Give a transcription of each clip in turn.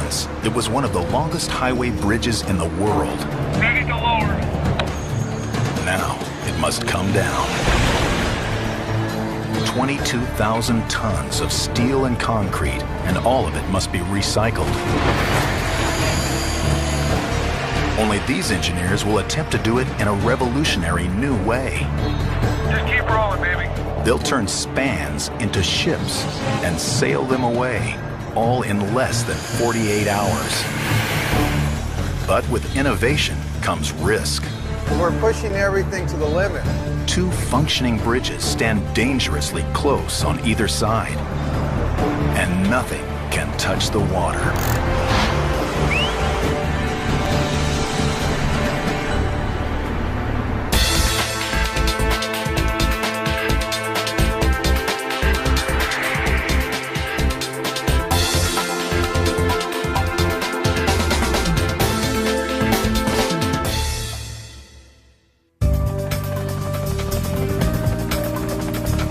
Once, it was one of the longest highway bridges in the world. Ready to lower. Now, it must come down. 22,000 tons of steel and concrete, and all of it must be recycled. Only these engineers will attempt to do it in a revolutionary new way. Just keep rolling, baby. They'll turn spans into ships and sail them away, all in less than 48 hours. But with innovation comes risk. We're pushing everything to the limit. Two functioning bridges stand dangerously close on either side, and nothing can touch the water.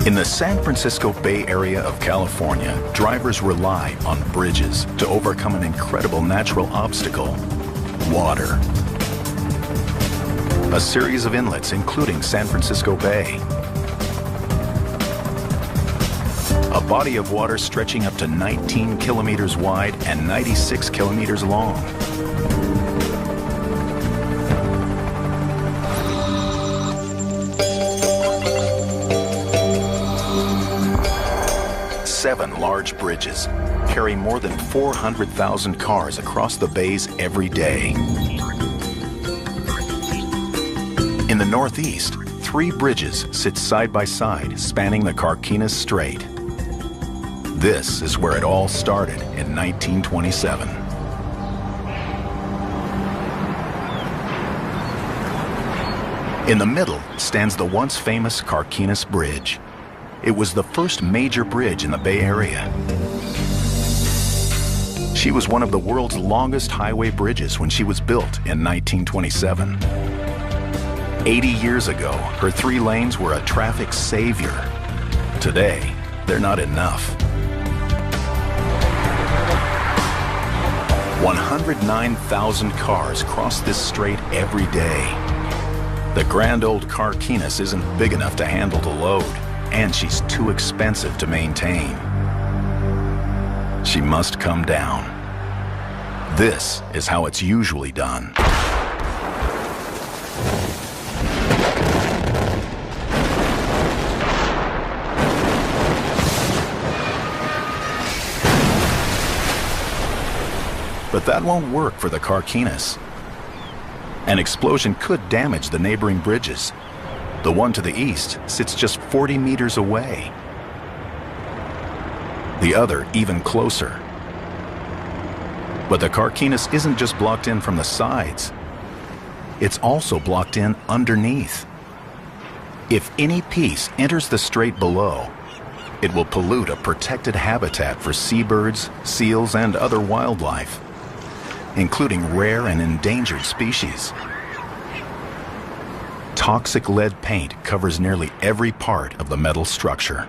In the San Francisco Bay Area of California, drivers rely on bridges to overcome an incredible natural obstacle: water. A series of inlets, including San Francisco Bay. A body of water stretching up to 19 kilometers wide and 96 kilometers long. Seven large bridges carry more than 400,000 cars across the bays every day. In the Northeast, 3 bridges sit side by side, spanning the Carquinez Strait. This is where it all started in 1927. In the middle stands the once famous Carquinez Bridge. It was the first major bridge in the Bay Area. She was one of the world's longest highway bridges when she was built in 1927. 80 years ago, her 3 lanes were a traffic savior. Today, they're not enough. 109,000 cars cross this strait every day. The grand old Carquinez isn't big enough to handle the load, and she's too expensive to maintain. She must come down. This is how it's usually done. But that won't work for the Carquinez. An explosion could damage the neighboring bridges. The one to the east sits just 40 meters away. The other even closer. But the Carquinez isn't just blocked in from the sides. It's also blocked in underneath. If any piece enters the strait below, it will pollute a protected habitat for seabirds, seals, and other wildlife, including rare and endangered species. Toxic lead paint covers nearly every part of the metal structure.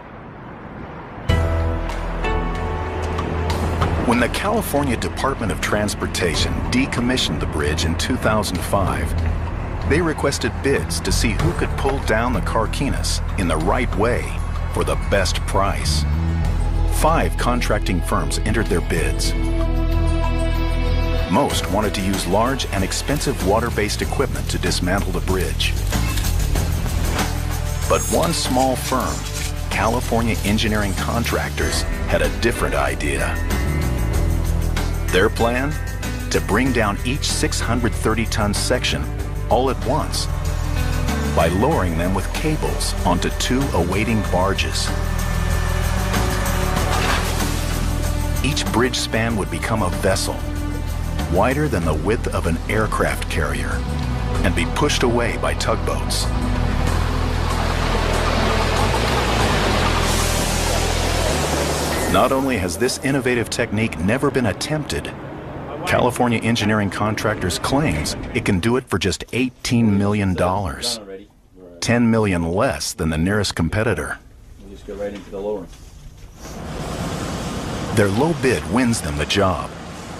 When the California Department of Transportation decommissioned the bridge in 2005, they requested bids to see who could pull down the Carquinez in the right way for the best price. 5 contracting firms entered their bids. Most wanted to use large and expensive water-based equipment to dismantle the bridge. But one small firm, California Engineering Contractors, had a different idea. Their plan? To bring down each 630-ton section all at once by lowering them with cables onto 2 awaiting barges. Each bridge span would become a vessel, wider than the width of an aircraft carrier, and be pushed away by tugboats. Not only has this innovative technique never been attempted, California Engineering Contractors claims it can do it for just $18 million, $10 million less than the nearest competitor. We'll just go right into the lower. Their low bid wins them the job,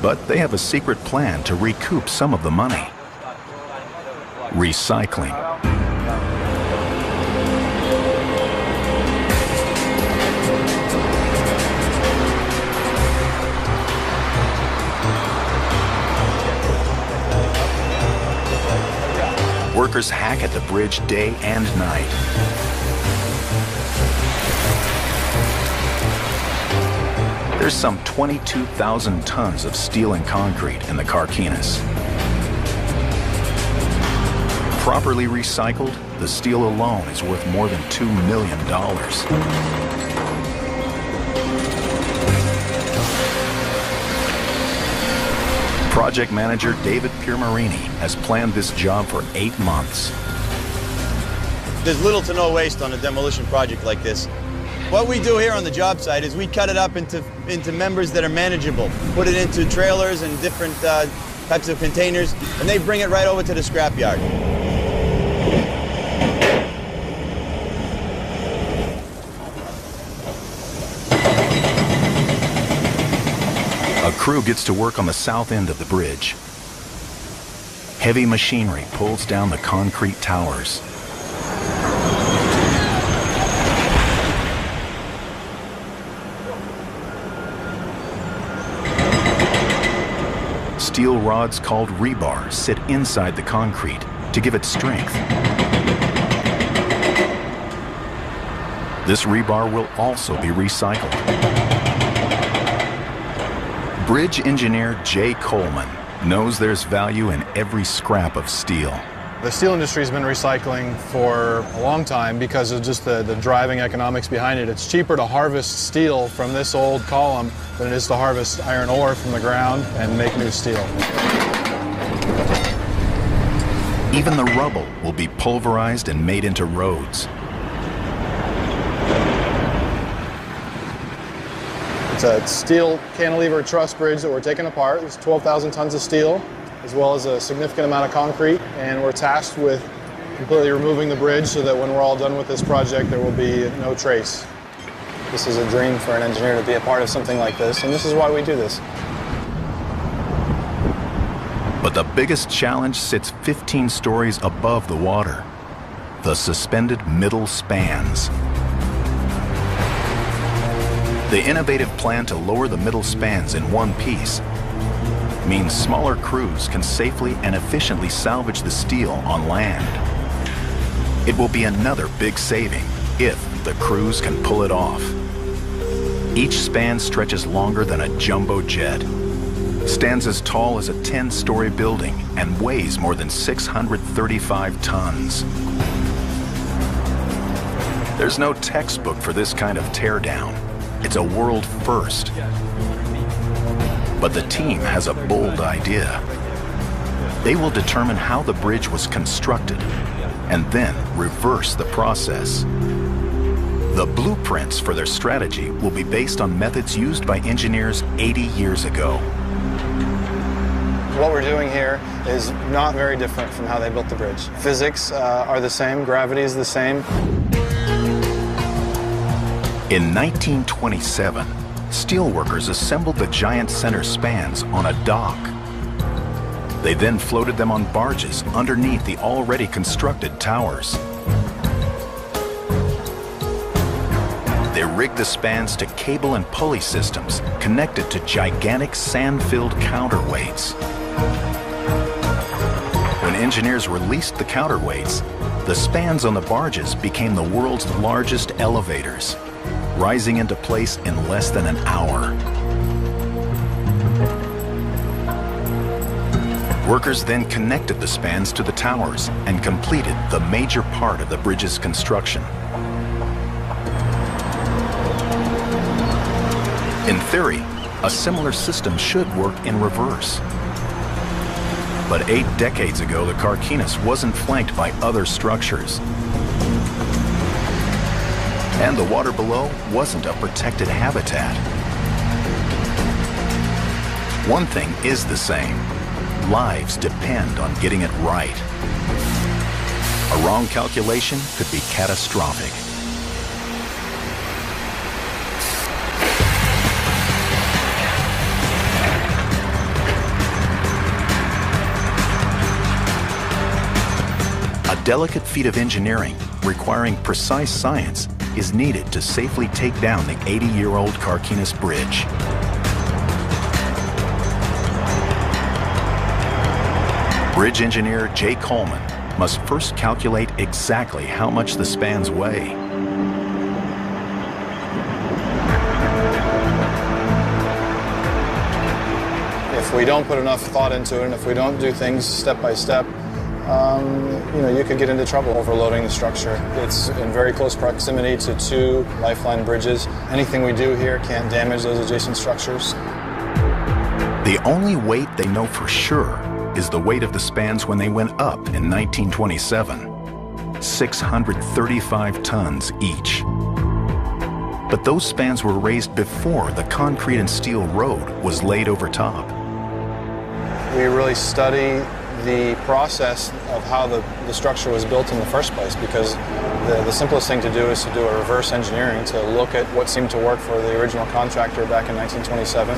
But they have a secret plan to recoup some of the money. Recycling. Workers hack at the bridge day and night. There's some 22,000 tons of steel and concrete in the Carquinez. Properly recycled, the steel alone is worth more than $2 million. Project manager David Piermarini has planned this job for 8 months. There's little to no waste on a demolition project like this. What we do here on the job site is we cut it up into members that are manageable, put it into trailers and different types of containers, and they bring it right over to the scrapyard. A crew gets to work on the south end of the bridge. Heavy machinery pulls down the concrete towers. Steel rods called rebar sit inside the concrete to give it strength. This rebar will also be recycled. Bridge engineer Jay Coleman knows there's value in every scrap of steel. The steel industry has been recycling for a long time because of just the driving economics behind it. It's cheaper to harvest steel from this old column than it is to harvest iron ore from the ground and make new steel. Even the rubble will be pulverized and made into roads. It's a steel cantilever truss bridge that we're taking apart. It's 12,000 tons of steel, as well as a significant amount of concrete, and we're tasked with completely removing the bridge so that when we're all done with this project, there will be no trace. This is a dream for an engineer to be a part of something like this, and this is why we do this. But the biggest challenge sits 15 stories above the water: the suspended middle spans. The innovative plan to lower the middle spans in one piece means smaller crews can safely and efficiently salvage the steel on land. It will be another big saving if the crews can pull it off. Each span stretches longer than a jumbo jet, stands as tall as a 10-story building, and weighs more than 635 tons. There's no textbook for this kind of teardown. It's a world first. But the team has a bold idea. They will determine how the bridge was constructed and then reverse the process. The blueprints for their strategy will be based on methods used by engineers 80 years ago. What we're doing here is not very different from how they built the bridge. Physics are the same, gravity is the same. In 1927, steelworkers assembled the giant center spans on a dock. They then floated them on barges underneath the already constructed towers. They rigged the spans to cable and pulley systems connected to gigantic sand-filled counterweights. When engineers released the counterweights, the spans on the barges became the world's largest elevators, rising into place in less than an hour. Workers then connected the spans to the towers and completed the major part of the bridge's construction. In theory, a similar system should work in reverse. But 8 decades ago, the Carquinez wasn't flanked by other structures. And the water below wasn't a protected habitat. One thing is the same: lives depend on getting it right. A wrong calculation could be catastrophic. delicate feat of engineering requiring precise science is needed to safely take down the 80-year-old Carquinez Bridge. Bridge engineer Jay Coleman must first calculate exactly how much the spans weigh. If we don't put enough thought into it, and if we don't do things step by step, you could get into trouble overloading the structure. It's in very close proximity to two lifeline bridges. Anything we do here can't damage those adjacent structures. The only weight they know for sure is the weight of the spans when they went up in 1927, 635 tons each. But those spans were raised before the concrete and steel road was laid over top. We really study the process of how the structure was built in the first place, because the simplest thing to do is to do a reverse engineering, to look at what seemed to work for the original contractor back in 1927.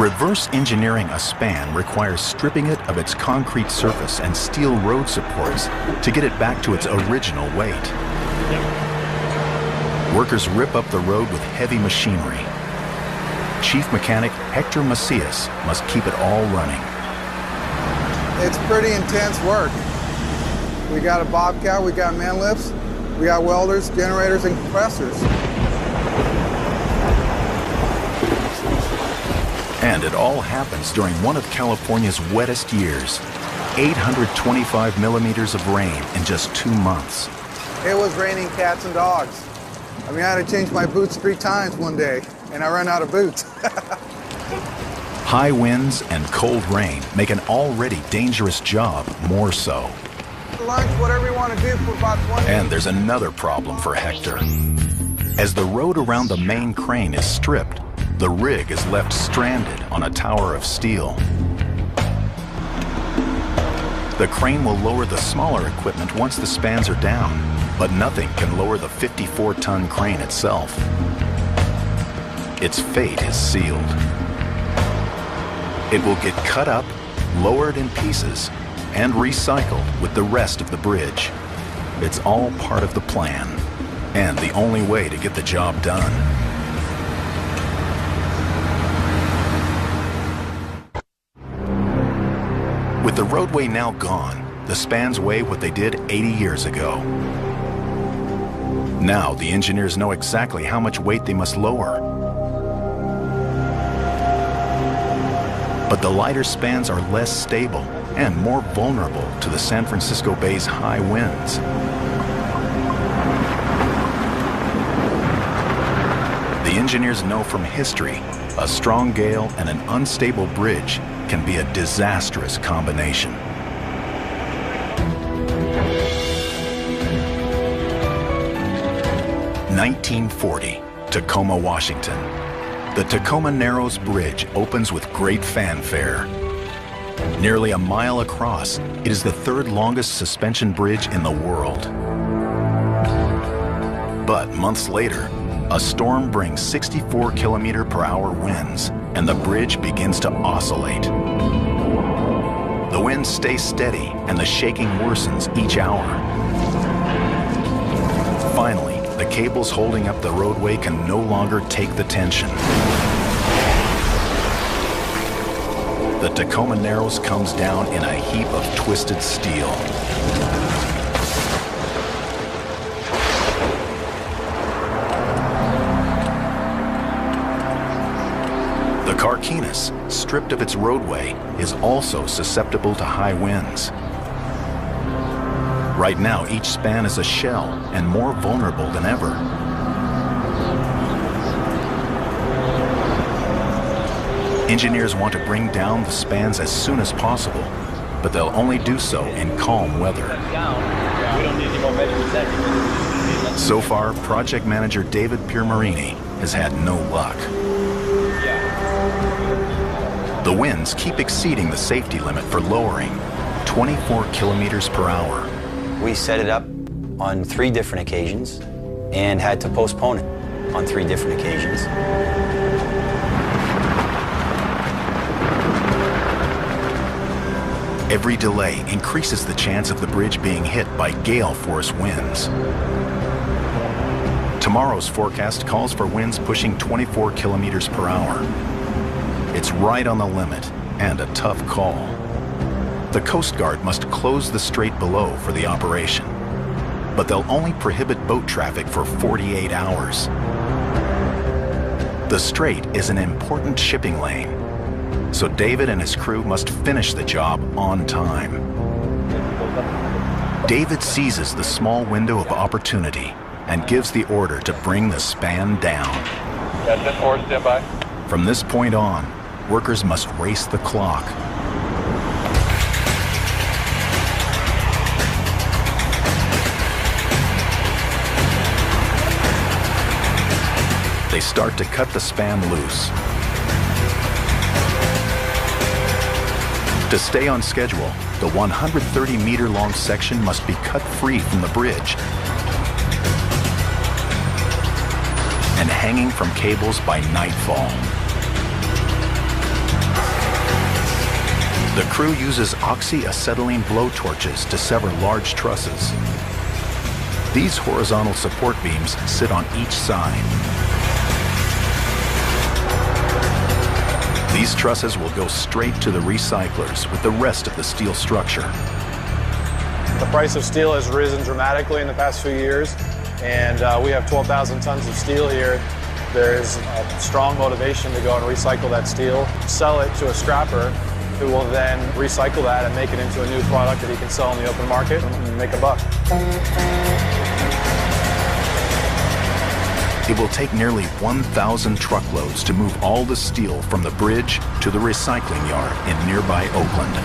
Reverse engineering a span requires stripping it of its concrete surface and steel road supports to get it back to its original weight. Workers rip up the road with heavy machinery. Chief mechanic Hector Macias must keep it all running. It's pretty intense work. We got a bobcat, we got man lifts, we got welders, generators, and compressors. And it all happens during one of California's wettest years. 825 millimeters of rain in just 2 months. It was raining cats and dogs. I mean, I had to change my boots 3 times one day, and I ran out of boots. High winds and cold rain make an already dangerous job more so. Lunch, whatever you want to do for about 20 And there's another problem for Hector. As the road around the main crane is stripped, the rig is left stranded on a tower of steel. The crane will lower the smaller equipment once the spans are down, but nothing can lower the 54-ton crane itself. Its fate is sealed. It will get cut up, lowered in pieces, and recycled with the rest of the bridge. It's all part of the plan, and the only way to get the job done. With the roadway now gone, the spans weigh what they did 80 years ago. Now the engineers know exactly how much weight they must lower. But the lighter spans are less stable and more vulnerable to the San Francisco Bay's high winds. The engineers know from history, a strong gale and an unstable bridge can be a disastrous combination. (1940), Tacoma, Washington. The Tacoma Narrows Bridge opens with great fanfare. Nearly a mile across, it is the 3rd longest suspension bridge in the world. But months later, a storm brings 64-kilometer-per-hour winds, and the bridge begins to oscillate. The winds stay steady, and the shaking worsens each hour. Finally, the cables holding up the roadway can no longer take the tension. The Tacoma Narrows comes down in a heap of twisted steel. The Carquinez, stripped of its roadway, is also susceptible to high winds. Right now, each span is a shell and more vulnerable than ever. Engineers want to bring down the spans as soon as possible, but they'll only do so in calm weather. So far, project manager David Piermarini has had no luck. The winds keep exceeding the safety limit for lowering, 24 kilometers per hour. We set it up on 3 different occasions and had to postpone it on 3 different occasions. Every delay increases the chance of the bridge being hit by gale force winds. Tomorrow's forecast calls for winds pushing 24 kilometers per hour. It's right on the limit and a tough call. The Coast Guard must close the strait below for the operation, but they'll only prohibit boat traffic for 48 hours. The strait is an important shipping lane, so David and his crew must finish the job on time. David seizes the small window of opportunity and gives the order to bring the span down. Got 10-4, stand by. From this point on, workers must race the clock. They start to cut the span loose. To stay on schedule, the 130-meter-long section must be cut free from the bridge and hanging from cables by nightfall. The crew uses oxyacetylene blowtorches to sever large trusses. These horizontal support beams sit on each side. These trusses will go straight to the recyclers with the rest of the steel structure. The price of steel has risen dramatically in the past few years, and we have 12,000 tons of steel here. There is a strong motivation to go and recycle that steel, sell it to a scrapper who will then recycle that and make it into a new product that he can sell in the open market and make a buck. It will take nearly 1,000 truckloads to move all the steel from the bridge to the recycling yard in nearby Oakland.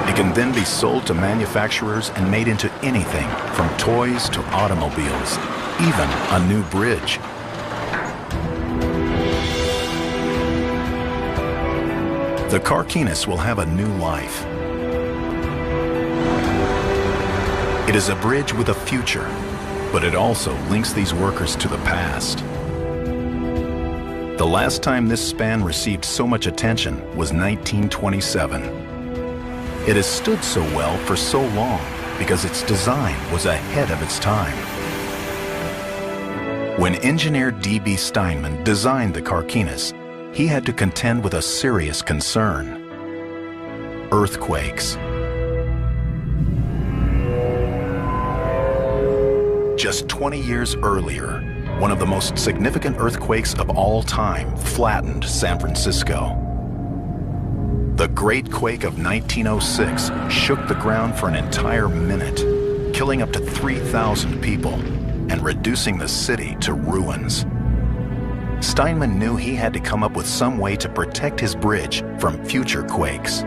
It can then be sold to manufacturers and made into anything from toys to automobiles, even a new bridge. The Carquinez will have a new life. It is a bridge with a future, but it also links these workers to the past. The last time this span received so much attention was 1927. It has stood so well for so long because its design was ahead of its time. When engineer D.B. Steinman designed the Carquinez, he had to contend with a serious concern: earthquakes. Just 20 years earlier, one of the most significant earthquakes of all time flattened San Francisco. The Great Quake of 1906 shook the ground for an entire minute, killing up to 3,000 people and reducing the city to ruins. Steinman knew he had to come up with some way to protect his bridge from future quakes.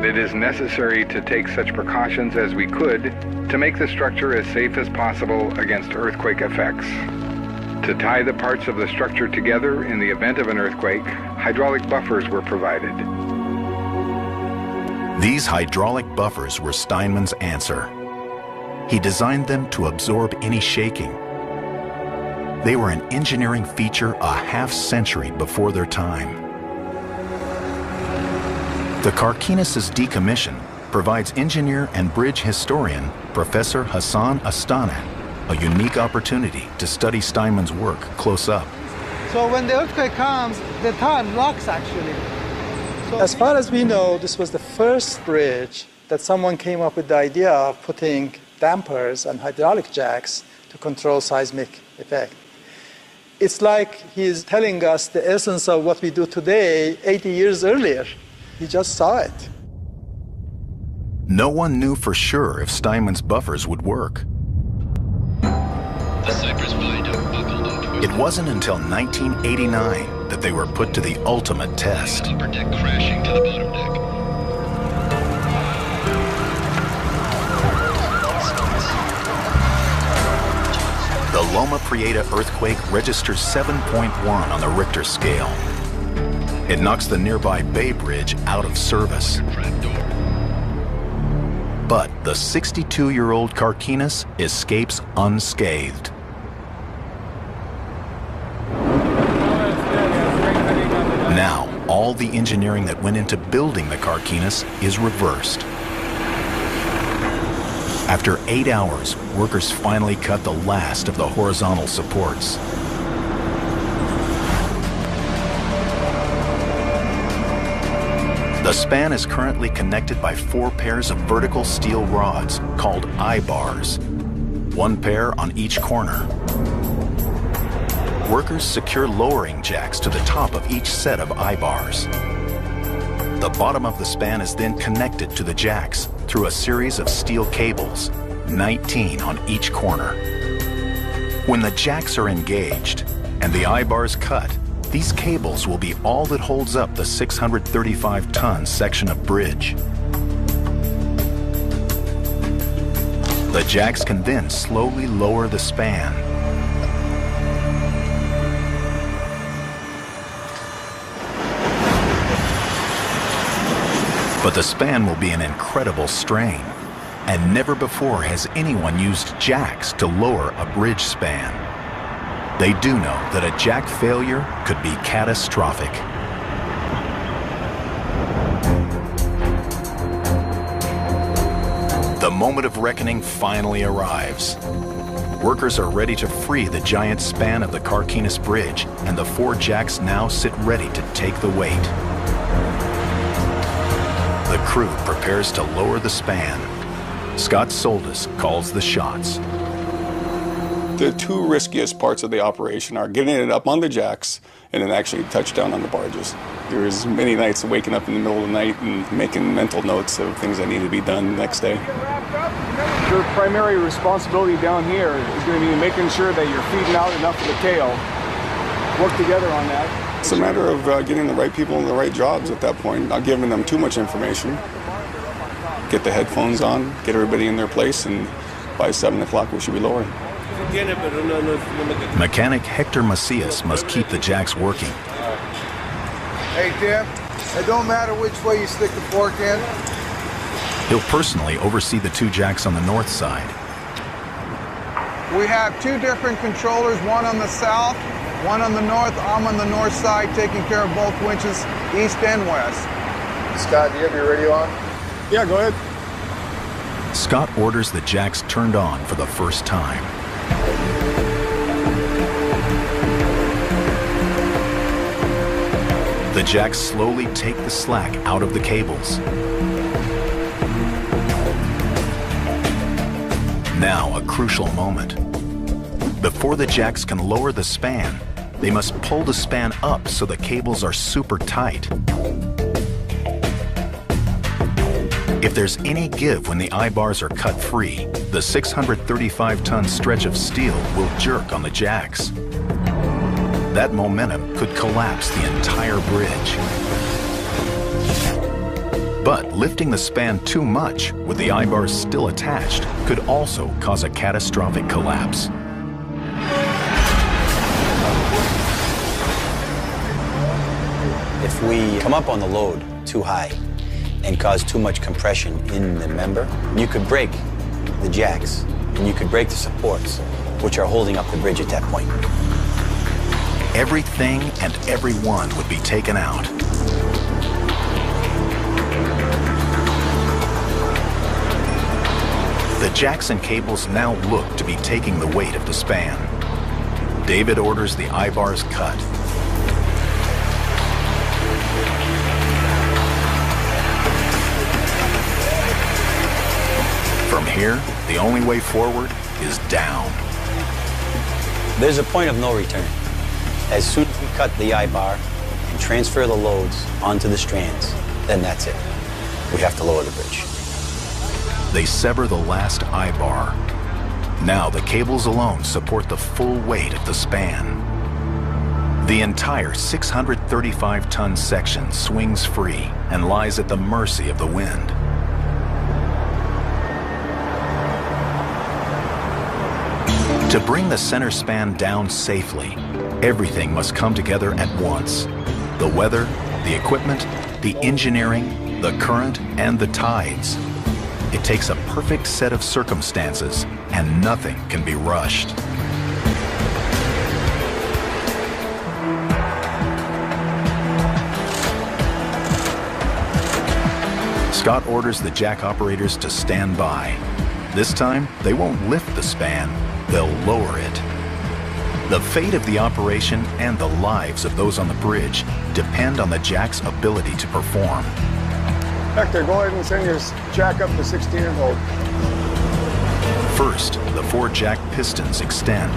It is necessary to take such precautions as we could to make the structure as safe as possible against earthquake effects. To tie the parts of the structure together in the event of an earthquake, hydraulic buffers were provided. These hydraulic buffers were Steinman's answer. He designed them to absorb any shaking. They were an engineering feature a half-century before their time. The Carquinez's decommission provides engineer and bridge historian Professor Hassan Astana a unique opportunity to study Steinman's work close up. So when the earthquake comes, the tire locks actually. So as far as we know, this was the first bridge that someone came up with the idea of putting dampers and hydraulic jacks to control seismic effect. It's like he's telling us the essence of what we do today 80 years earlier. He just saw it. No one knew for sure if Steinman's buffers would work. The Cypress viaduct buckled into It wasn't until 1989 that they were put to the ultimate test. the upper deck crashing to the bottom deck. The Loma Prieta earthquake registers 7.1 on the Richter scale. It knocks the nearby Bay Bridge out of service. But the 62-year-old Carquinez escapes unscathed. the engineering that went into building the Carquinez is reversed. After 8 hours, workers finally cut the last of the horizontal supports. The span is currently connected by 4 pairs of vertical steel rods called I-bars, 1 pair on each corner. Workers secure lowering jacks to the top of each set of I-bars. The bottom of the span is then connected to the jacks through a series of steel cables, 19 on each corner. When the jacks are engaged and the I-bars cut, these cables will be all that holds up the 635-ton section of bridge. The jacks can then slowly lower the span. But the span will be an incredible strain, and never before has anyone used jacks to lower a bridge span. They do know that a jack failure could be catastrophic. The moment of reckoning finally arrives. Workers are ready to free the giant span of the Carquinez Bridge, and the 4 jacks now sit ready to take the weight. The crew prepares to lower the span. Scott Soltis calls the shots. The 2 riskiest parts of the operation are getting it up on the jacks and then actually touchdown on the barges. There's many nights waking up in the middle of the night and making mental notes of things that need to be done the next day. Your primary responsibility down here is going to be making sure that you're feeding out enough of the tail. Work together on that. It's a matter of getting the right people in the right jobs at that point, not giving them too much information. Get the headphones on, get everybody in their place, and by 7 o'clock we should be lowering. Mechanic Hector Macias must keep the jacks working. Hey, Tim, it don't matter which way you stick the fork in. He'll personally oversee the 2 jacks on the north side. We have 2 different controllers, one on the south, one on the north. I'm on the north side taking care of both winches, east and west. Scott, do you have your radio on? Yeah, go ahead. Scott orders the jacks turned on for the first time. The jacks slowly take the slack out of the cables. Now a crucial moment. Before the jacks can lower the span, they must pull the span up so the cables are super tight. If there's any give when the I-bars are cut free, the 635-ton stretch of steel will jerk on the jacks. That momentum could collapse the entire bridge. But lifting the span too much, with the I-bars still attached, could also cause a catastrophic collapse. If we come up on the load too high and cause too much compression in the member, you could break the jacks and you could break the supports, which are holding up the bridge at that point. Everything and everyone would be taken out. The jacks and cables now look to be taking the weight of the span. David orders the I-bars cut. From here, the only way forward is down. There's a point of no return. As soon as we cut the I-bar and transfer the loads onto the strands, then that's it. We have to lower the bridge. They sever the last I-bar. Now the cables alone support the full weight of the span. The entire 635-ton section swings free and lies at the mercy of the wind. To bring the center span down safely, everything must come together at once. The weather, the equipment, the engineering, the current, and the tides. It takes a perfect set of circumstances, and nothing can be rushed. Scott orders the jack operators to stand by. This time, they won't lift the span, they'll lower it. The fate of the operation and the lives of those on the bridge depend on the jack's ability to perform. Hector, go ahead and send your jack up to 16 and hold. First, the 4 jack pistons extend.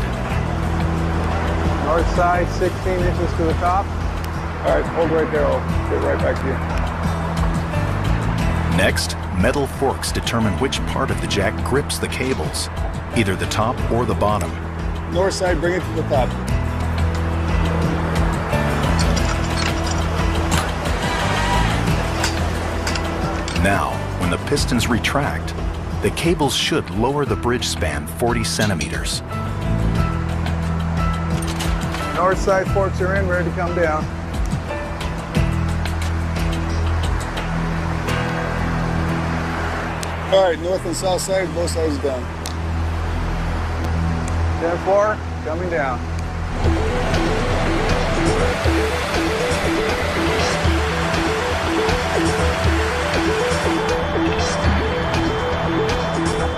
North side, 16 inches to the top. All right, hold right there. I'll get right back to you. Next, metal forks determine which part of the jack grips the cables, either the top or the bottom. North side, bring it to the top. Now, when the pistons retract, the cables should lower the bridge span 40 centimeters. North side forks are in, ready to come down. All right, north and south side, both sides down. 10-4, coming down.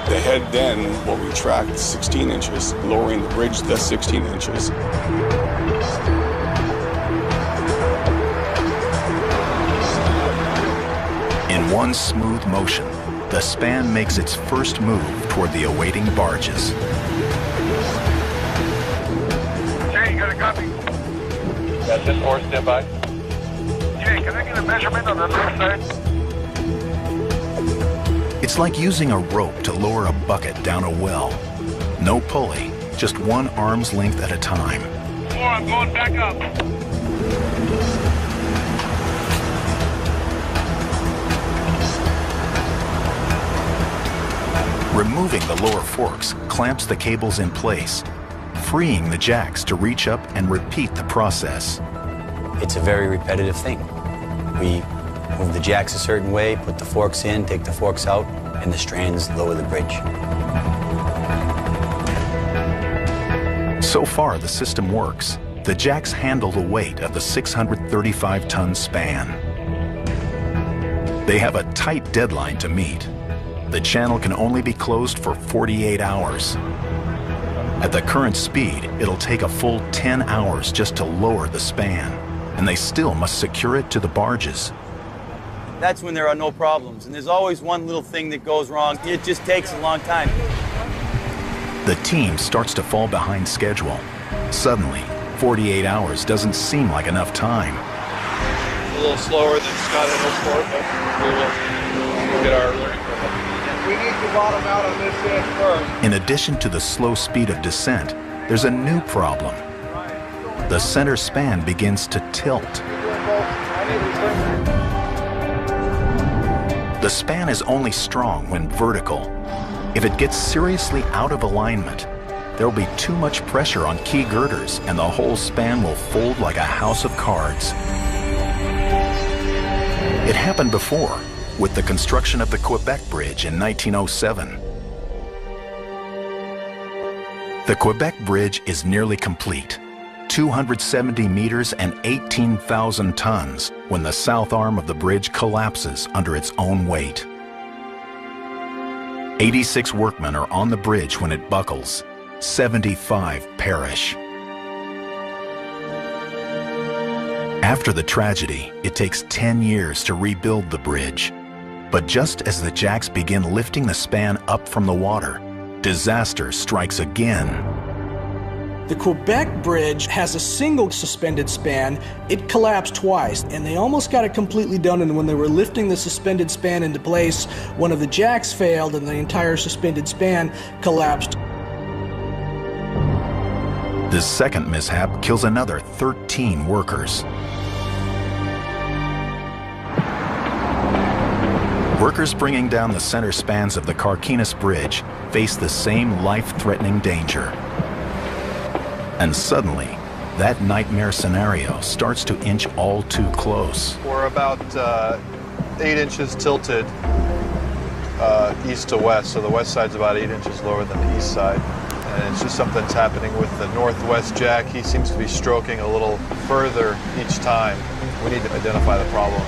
The head then will retract 16 inches, lowering the bridge to 16 inches. In one smooth motion, the span makes its first move toward the awaiting barges. Jay, you got a copy? Got 10-4, stand by. Jay, can I get a measurement on the north side? It's like using a rope to lower a bucket down a well. No pulley, just one arm's length at a time. 4, I'm going back up. Removing the lower forks clamps the cables in place, freeing the jacks to reach up and repeat the process. It's a very repetitive thing. We move the jacks a certain way, put the forks in, take the forks out, and the strands lower the bridge. So far, the system works. The jacks handle the weight of the 635-ton span. They have a tight deadline to meet. The channel can only be closed for 48 hours. At the current speed, it'll take a full 10 hours just to lower the span, and they still must secure it to the barges. That's when there are no problems, and there's always one little thing that goes wrong. It just takes a long time. The team starts to fall behind schedule. Suddenly, 48 hours doesn't seem like enough time. A little slower than Scott had hoped for, but we'll get our learning from it. We need to bottom out on this end first. In addition to the slow speed of descent, there's a new problem. The center span begins to tilt. The span is only strong when vertical. If it gets seriously out of alignment, there'll be too much pressure on key girders and the whole span will fold like a house of cards. It happened before, with the construction of the Quebec Bridge in 1907. The Quebec Bridge is nearly complete, 270 meters and 18,000 tons, when the south arm of the bridge collapses under its own weight. 86 workmen are on the bridge when it buckles. 75 perish. After the tragedy, it takes 10 years to rebuild the bridge. But just as the jacks begin lifting the span up from the water, disaster strikes again. The Quebec Bridge has a single suspended span. It collapsed twice, and they almost got it completely done, and when they were lifting the suspended span into place, one of the jacks failed and the entire suspended span collapsed. This second mishap kills another 13 workers. Workers bringing down the center spans of the Carquinez Bridge face the same life-threatening danger. And suddenly, that nightmare scenario starts to inch all too close. We're about 8 inches tilted east to west, so the west side's about 8 inches lower than the east side. And it's just something that's happening with the northwest jack. He seems to be stroking a little further each time. We need to identify the problem.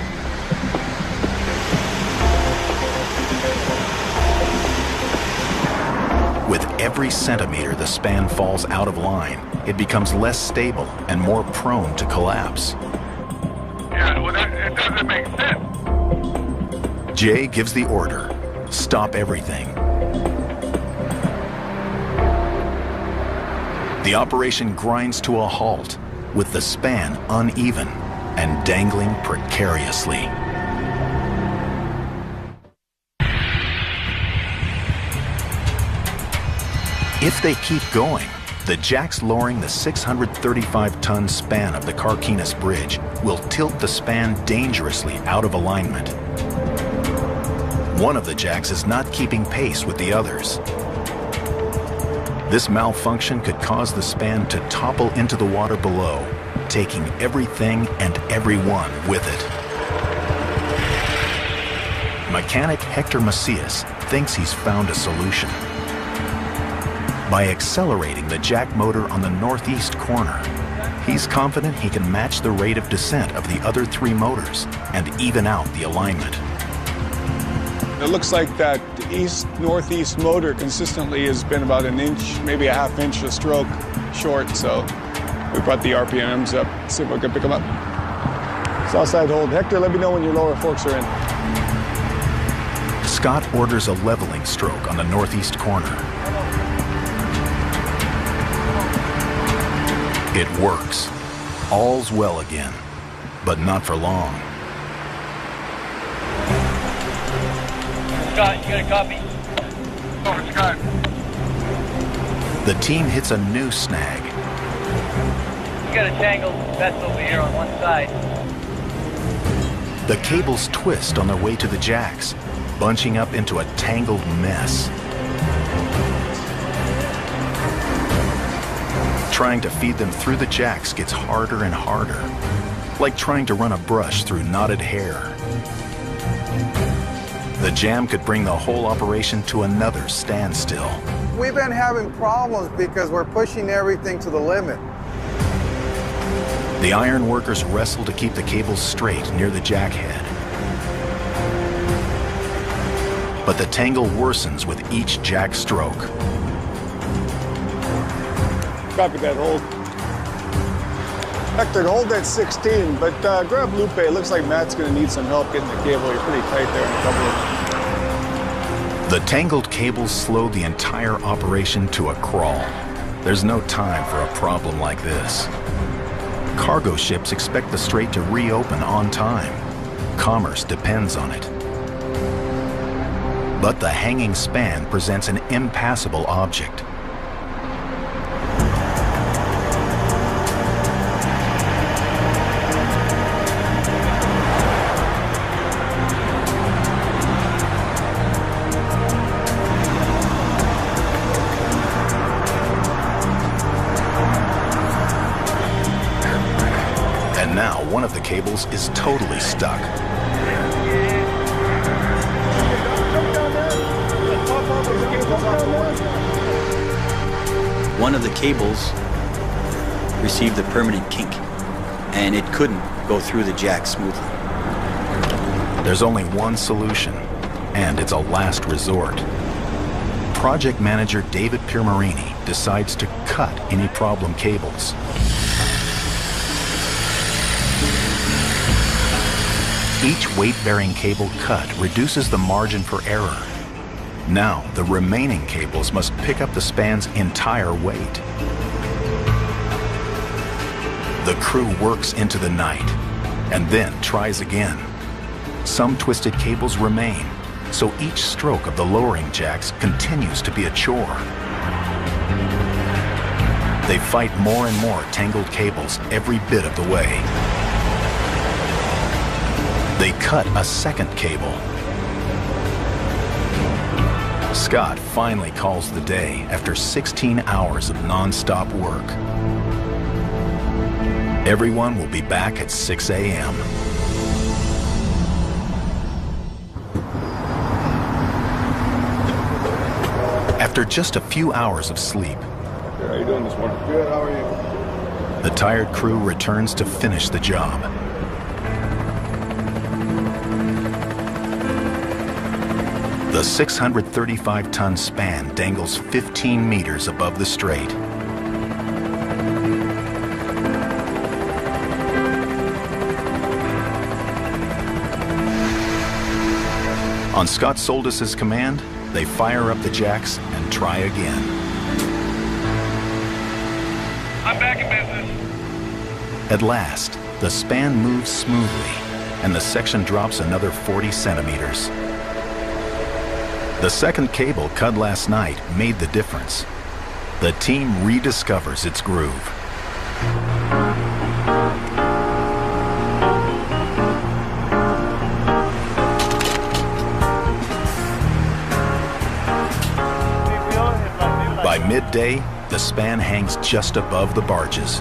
every centimeter the span falls out of line, it becomes less stable and more prone to collapse. Yeah, well, it doesn't make sense. Jay gives the order, stop everything. The operation grinds to a halt, with the span uneven and dangling precariously. If they keep going, the jacks lowering the 635-ton span of the Carquinez Bridge will tilt the span dangerously out of alignment. One of the jacks is not keeping pace with the others. This malfunction could cause the span to topple into the water below, taking everything and everyone with it. Mechanic Hector Macias thinks he's found a solution. By accelerating the jack motor on the northeast corner, he's confident he can match the rate of descent of the other three motors and even out the alignment. It looks like that east-northeast motor consistently has been about an inch, maybe a half inch a stroke short, so we brought the RPMs up, see if we can pick them up. South side hold. Hector, let me know when your lower forks are in. Scott orders a leveling stroke on the northeast corner. It works. All's well again, but not for long. Scott, you got a copy? Over, Scott. The team hits a new snag. You got a tangled vessel over here on one side. The cables twist on their way to the jacks, bunching up into a tangled mess. Trying to feed them through the jacks gets harder and harder, like trying to run a brush through knotted hair. The jam could bring the whole operation to another standstill. We've been having problems because we're pushing everything to the limit. The iron workers wrestle to keep the cables straight near the jack head. But the tangle worsens with each jack stroke. Copy that, hold. Hector, hold that 16, but grab Lupe. It looks like Matt's going to need some help getting the cable. You're pretty tight there in the couple. The tangled cables slow the entire operation to a crawl. There's no time for a problem like this. Cargo ships expect the strait to reopen on time. Commerce depends on it. But the hanging span presents an impassable object. Now, one of the cables is totally stuck. One of the cables received a permanent kink, and it couldn't go through the jack smoothly. There's only one solution, and it's a last resort. Project manager David Piermarini decides to cut any problem cables. Each weight-bearing cable cut reduces the margin for error. Now, the remaining cables must pick up the span's entire weight. The crew works into the night, and then tries again. Some twisted cables remain, so each stroke of the lowering jacks continues to be a chore. They fight more and more tangled cables every bit of the way. They cut a second cable. Scott finally calls the day after 16 hours of non-stop work. Everyone will be back at 6 a.m. After just a few hours of sleep, How are you doing this morning? Good, how are you? the tired crew returns to finish the job. The 635-ton span dangles 15 meters above the strait. On Scott Soldis' command, they fire up the jacks and try again. I'm back in business. At last, the span moves smoothly, and the section drops another 40 centimeters. The second cable cut last night made the difference. The team rediscovers its groove. By midday, the span hangs just above the barges.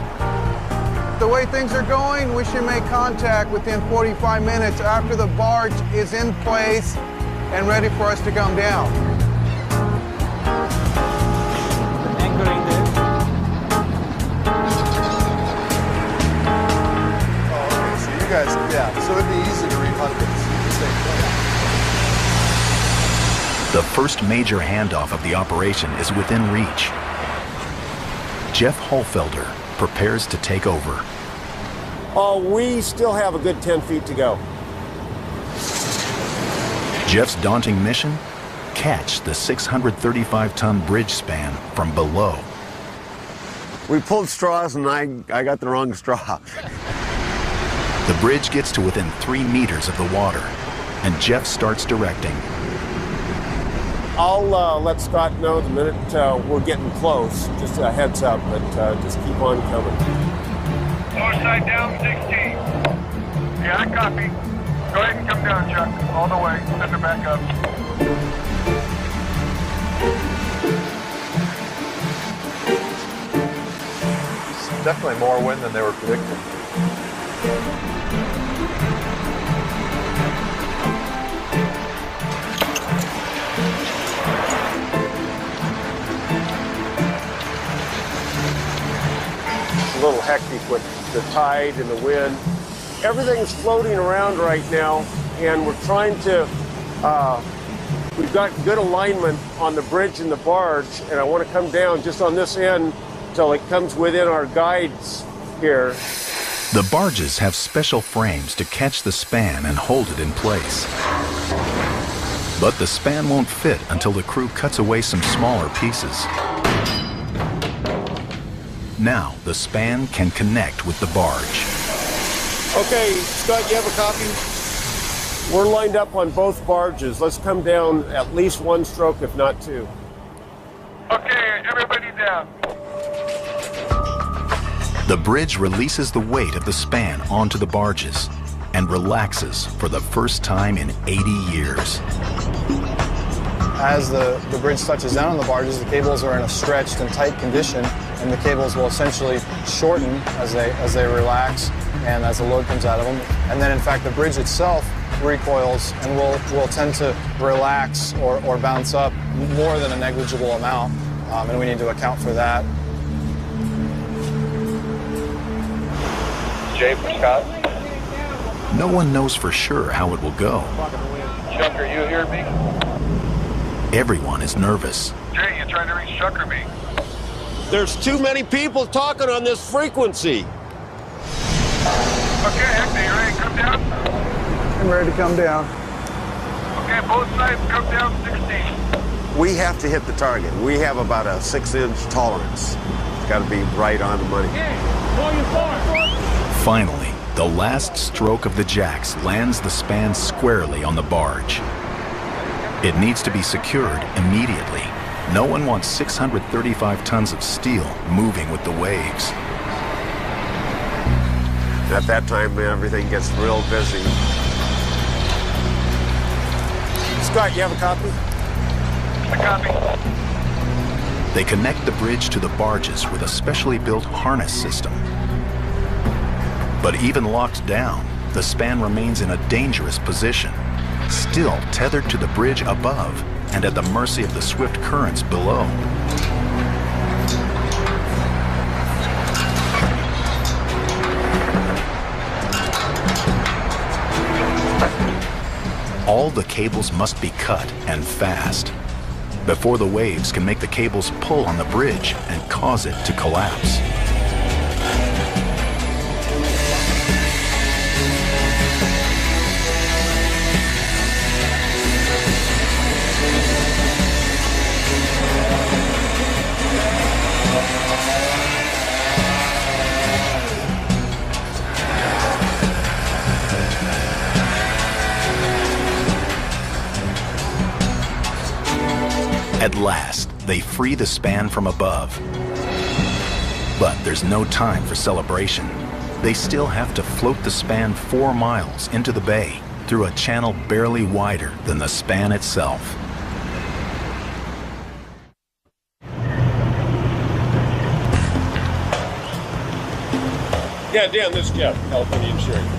The way things are going, we should make contact within 45 minutes after the barge is in place and ready for us to come down. Anchoring there. Oh, okay, so you guys, yeah, so it'd be easy to read hundreds. The first major handoff of the operation is within reach. Jeff Holfelder prepares to take over. Oh, we still have a good 10 feet to go. Jeff's daunting mission? Catch the 635-ton bridge span from below. We pulled straws and I got the wrong straw. The bridge gets to within 3 meters of the water, and Jeff starts directing. I'll let Scott know the minute we're getting close. Just a heads up, but just keep on coming. Lower side down, 16. Yeah, I copy. Go ahead and come down, Chuck. All the way. Send her back up. It's definitely more wind than they were predicting. A little hectic with the tide and the wind. Everything's floating around right now, and we're trying to, we've got good alignment on the bridge and the barge, and I want to come down just on this end until it comes within our guides here. The barges have special frames to catch the span and hold it in place. But the span won't fit until the crew cuts away some smaller pieces. Now the span can connect with the barge. Okay, Scott, you have a copy? We're lined up on both barges. Let's come down at least one stroke, if not two. Okay, everybody down. The bridge releases the weight of the span onto the barges and relaxes for the first time in 80 years. As the bridge touches down on the barges, the cables are in a stretched and tight condition, and the cables will essentially shorten as they relax and as the load comes out of them. And then, in fact, the bridge itself recoils and will tend to relax or bounce up more than a negligible amount, and we need to account for that. Jay for Scott. No one knows for sure how it will go. Chuck, are you hear me? Everyone is nervous. Jay, you trying to reach Chuck or me? There's too many people talking on this frequency. Okay, Hector, you ready to come down? I'm ready to come down. Okay, both sides come down 16. We have to hit the target. We have about a 6-inch tolerance. It's got to be right on the money. Finally, the last stroke of the jacks lands the span squarely on the barge. It needs to be secured immediately. No one wants 635 tons of steel moving with the waves. At that time, everything gets real busy. Scott, you have a copy? A copy. They connect the bridge to the barges with a specially built harness system. But even locked down, the span remains in a dangerous position, still tethered to the bridge above and at the mercy of the swift currents below. all the cables must be cut and fast before the waves can make the cables pull on the bridge and cause it to collapse. At last, they free the span from above. But there's no time for celebration. They still have to float the span 4 miles into the bay through a channel barely wider than the span itself. Yeah, Dan, this is Jeff, California Insurance.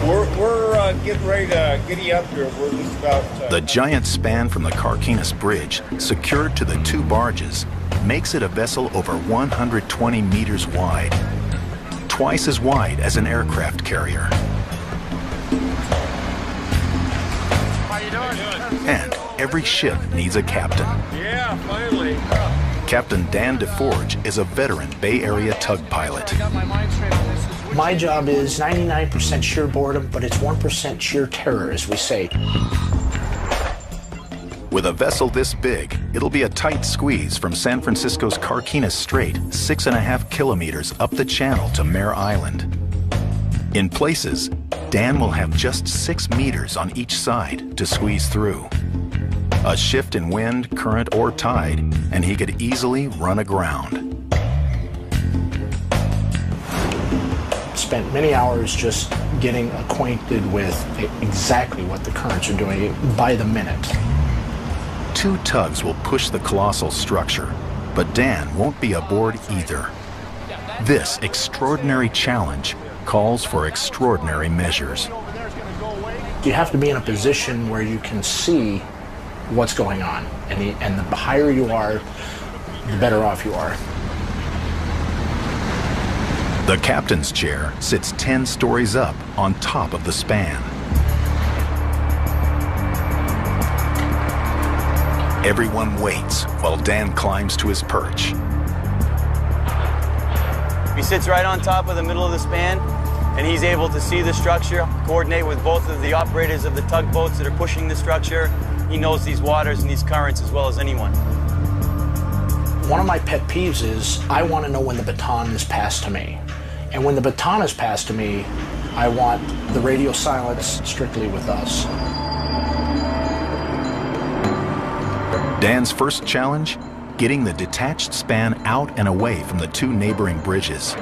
We're getting ready to giddy up here. We're just about... The giant span from the Carquinez Bridge, secured to the 2 barges, makes it a vessel over 120 meters wide, twice as wide as an aircraft carrier. How you doing? And every ship needs a captain. Yeah, finally. Captain Dan DeForge is a veteran Bay Area tug pilot. My job is 99% sheer boredom, but it's 1% sheer terror, as we say. With a vessel this big, it'll be a tight squeeze from San Francisco's Carquinez Strait, 6.5 kilometers up the channel to Mare Island. In places, Dan will have just 6 meters on each side to squeeze through. A shift in wind, current, or tide, and he could easily run aground. Spent many hours just getting acquainted with exactly what the currents are doing by the minute. 2 tugs will push the colossal structure, but Dan won't be aboard either. This extraordinary challenge calls for extraordinary measures. You have to be in a position where you can see what's going on, and the higher you are, the better off you are. The captain's chair sits 10 stories up on top of the span. Everyone waits while Dan climbs to his perch. He sits right on top of the middle of the span, and he's able to see the structure, coordinate with both of the operators of the tugboats that are pushing the structure. He knows these waters and these currents as well as anyone. One of my pet peeves is I want to know when the baton is passed to me. And when the baton is passed to me, I want the radio silence strictly with us. Dan's first challenge, getting the detached span out and away from the 2 neighboring bridges.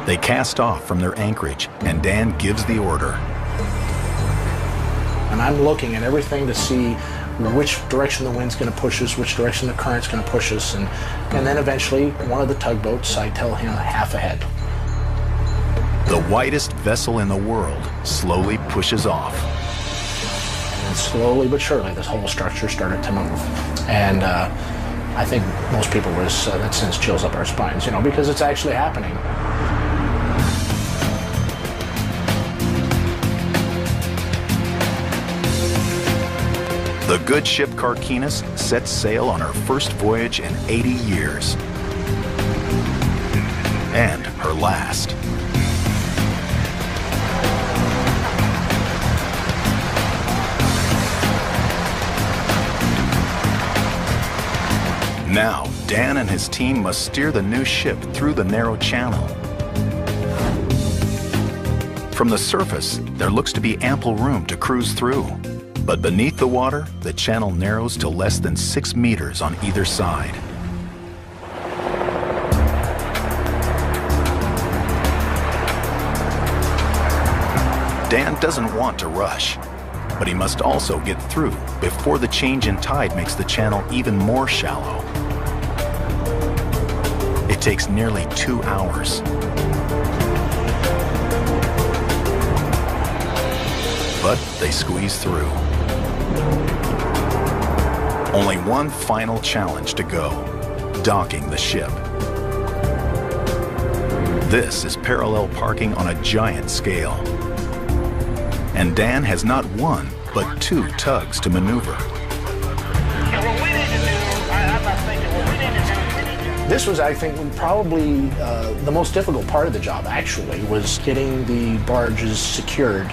They cast off from their anchorage, and Dan gives the order. And I'm looking at everything to see which direction the wind's going to push us, which direction the current's going to push us, and then eventually one of the tugboats, I tell him half ahead. The widest vessel in the world slowly pushes off. And then slowly but surely, this whole structure started to move. And I think most people that sends chills up our spines, because it's actually happening. The good ship Carquinez sets sail on her first voyage in 80 years. And her last. Now, Dan and his team must steer the new ship through the narrow channel. From the surface, there looks to be ample room to cruise through. But beneath the water, the channel narrows to less than 6 meters on either side. Dan doesn't want to rush, but he must also get through before the change in tide makes the channel even more shallow. It takes nearly 2 hours. But they squeeze through. Only one final challenge to go, docking the ship. This is parallel parking on a giant scale. And Dan has not one, but two tugs to maneuver. This was, I think, probably the most difficult part of the job, actually, was getting the barges secured.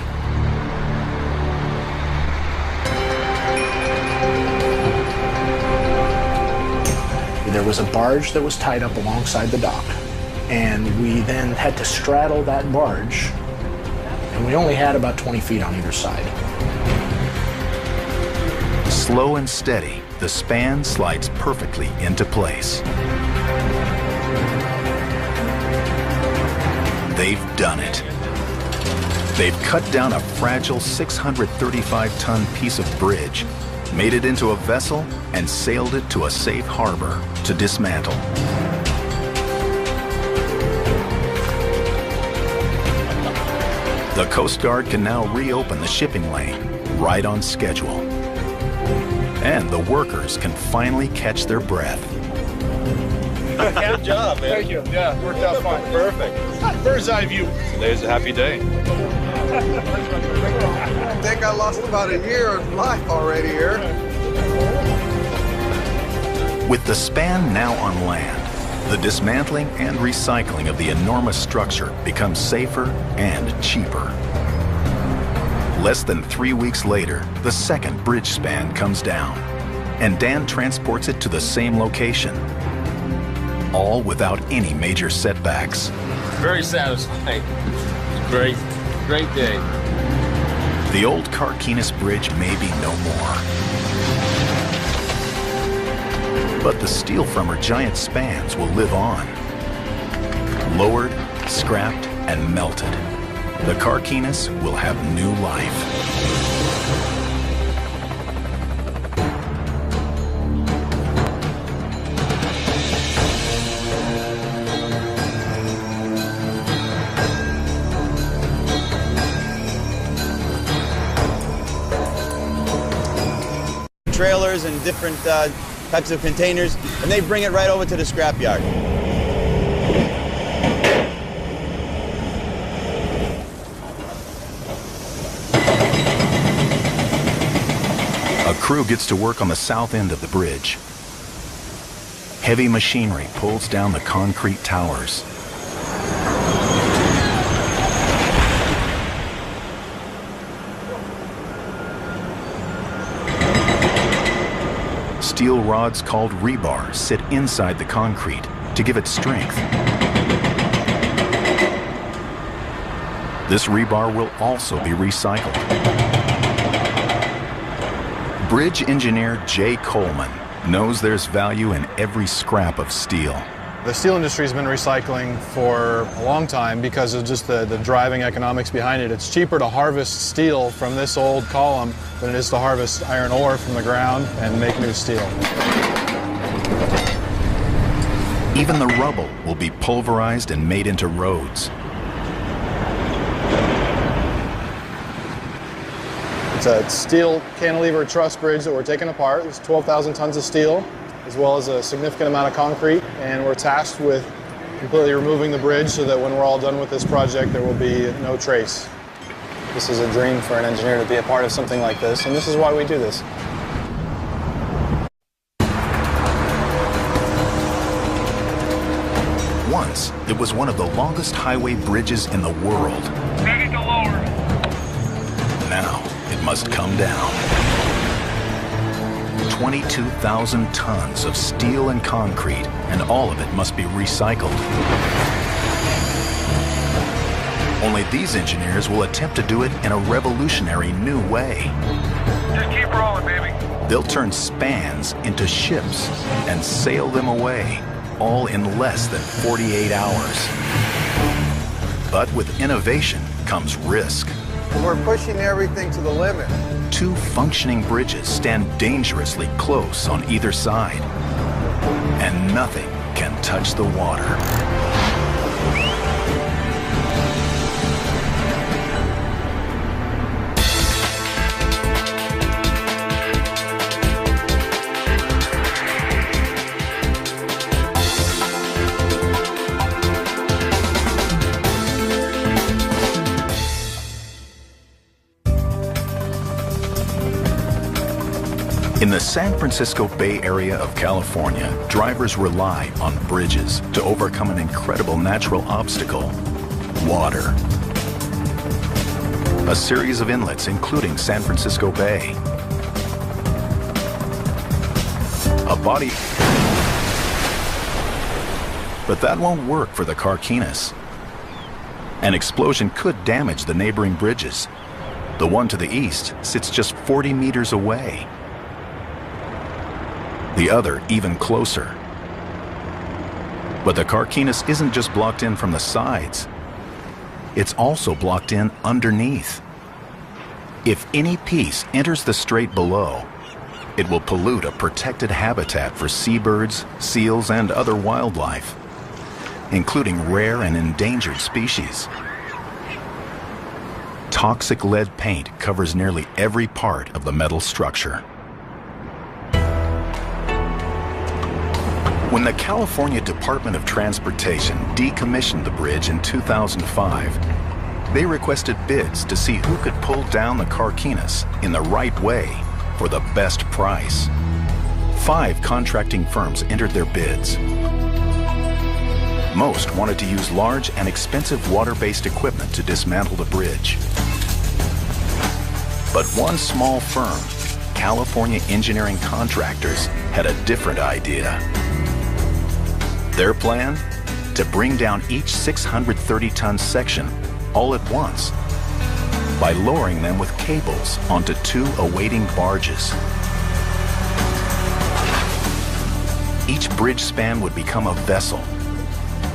There was a barge that was tied up alongside the dock, and we then had to straddle that barge, and we only had about 20 feet on either side. Slow and steady, the span slides perfectly into place. They've done it. They've cut down a fragile 635-ton piece of bridge, made it into a vessel, and sailed it to a safe harbor to dismantle. The Coast Guard can now reopen the shipping lane right on schedule. And the workers can finally catch their breath. Good job, man. Thank you. Yeah, worked out fine. Perfect. Bird's eye view. Today's a happy day. I think I lost about a year of life already here. With the span now on land, the dismantling and recycling of the enormous structure becomes safer and cheaper. Less than 3 weeks later, the second bridge span comes down, and Dan transports it to the same location, all without any major setbacks. Very satisfying. Great day. The old Carquinez Bridge may be no more. But the steel from her giant spans will live on. Lowered, scrapped, and melted, the Carquinez will have new life. Trailers and different types of containers, and they bring it right over to the scrapyard. A crew gets to work on the south end of the bridge. Heavy machinery pulls down the concrete towers. Steel rods called rebar sit inside the concrete to give it strength. This rebar will also be recycled. Bridge engineer Jay Coleman knows there's value in every scrap of steel. The steel industry has been recycling for a long time because of just the driving economics behind it. It's cheaper to harvest steel from this old column than it is to harvest iron ore from the ground and make new steel. Even the rubble will be pulverized and made into roads. It's a steel cantilever truss bridge that we're taking apart. There's 12,000 tons of steel, as well as a significant amount of concrete, and we're tasked with completely removing the bridge so that when we're all done with this project, there will be no trace. This is a dream for an engineer to be a part of something like this, and this is why we do this. Once, it was one of the longest highway bridges in the world. Ready to lower. Now, it must come down. 22,000 tons of steel and concrete, and all of it must be recycled. Only these engineers will attempt to do it in a revolutionary new way. Just keep rolling, baby. They'll turn spans into ships and sail them away, all in less than 48 hours. But with innovation comes risk. We're pushing everything to the limit. Two functioning bridges stand dangerously close on either side, and nothing can touch the water. In the San Francisco Bay Area of California, drivers rely on bridges to overcome an incredible natural obstacle: water. A series of inlets, including San Francisco Bay. A body. But that won't work for the Carquinez. An explosion could damage the neighboring bridges. The one to the east sits just 40 meters away. The other even closer. But the Carquinez isn't just blocked in from the sides. It's also blocked in underneath. If any piece enters the strait below, it will pollute a protected habitat for seabirds, seals, and other wildlife, including rare and endangered species. Toxic lead paint covers nearly every part of the metal structure. When the California Department of Transportation decommissioned the bridge in 2005, they requested bids to see who could pull down the Carquinez in the right way for the best price. 5 contracting firms entered their bids. Most wanted to use large and expensive water-based equipment to dismantle the bridge. But one small firm, California Engineering Contractors, had a different idea. Their plan? To bring down each 630-ton section all at once by lowering them with cables onto 2 awaiting barges. Each bridge span would become a vessel,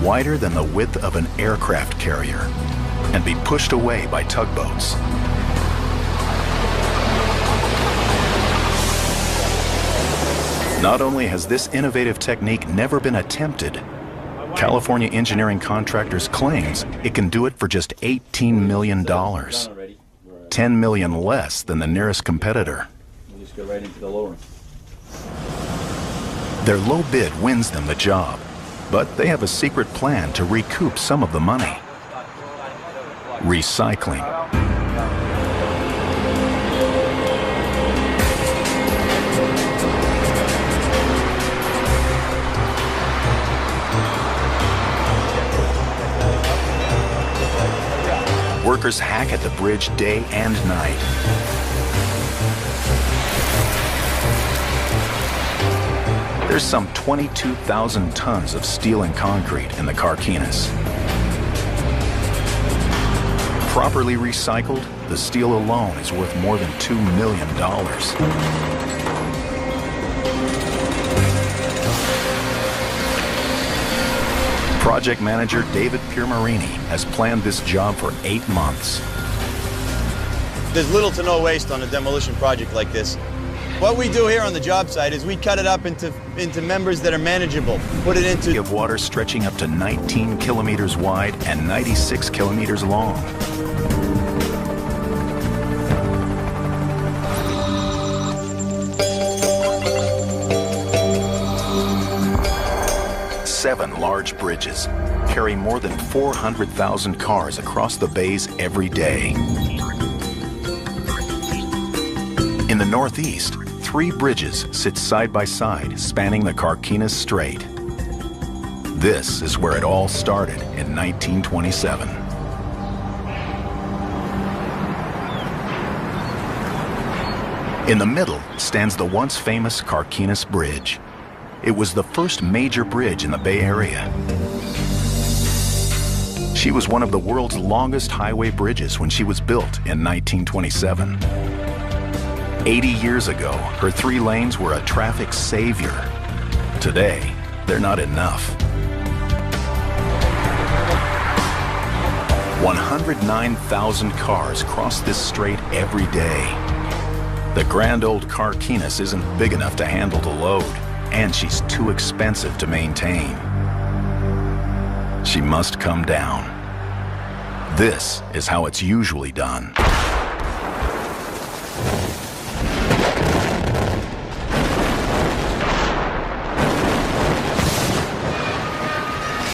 wider than the width of an aircraft carrier, and be pushed away by tugboats. Not only has this innovative technique never been attempted, California Engineering Contractors claims it can do it for just $18 million, $10 million less than the nearest competitor. We'll just go right into the lower. Their low bid wins them the job, but they have a secret plan to recoup some of the money. Recycling. Workers hack at the bridge day and night. There's some 22,000 tons of steel and concrete in the Carquinez. Properly recycled, the steel alone is worth more than $2 million. Project manager David Piermarini has planned this job for 8 months. There's little to no waste on a demolition project like this. What we do here on the job site is we cut it up into members that are manageable. Put it into of water stretching up to 19 kilometers wide and 96 kilometers long. Seven large bridges carry more than 400,000 cars across the bays every day. In the Northeast, 3 bridges sit side by side, spanning the Carquinez Strait. This is where it all started in 1927. In the middle stands the once famous Carquinez Bridge. It was the first major bridge in the Bay Area. She was one of the world's longest highway bridges when she was built in 1927. 80 years ago, her 3 lanes were a traffic savior. Today, they're not enough. 109,000 cars cross this strait every day. The grand old Carquinez isn't big enough to handle the load, and she's too expensive to maintain. She must come down. This is how it's usually done.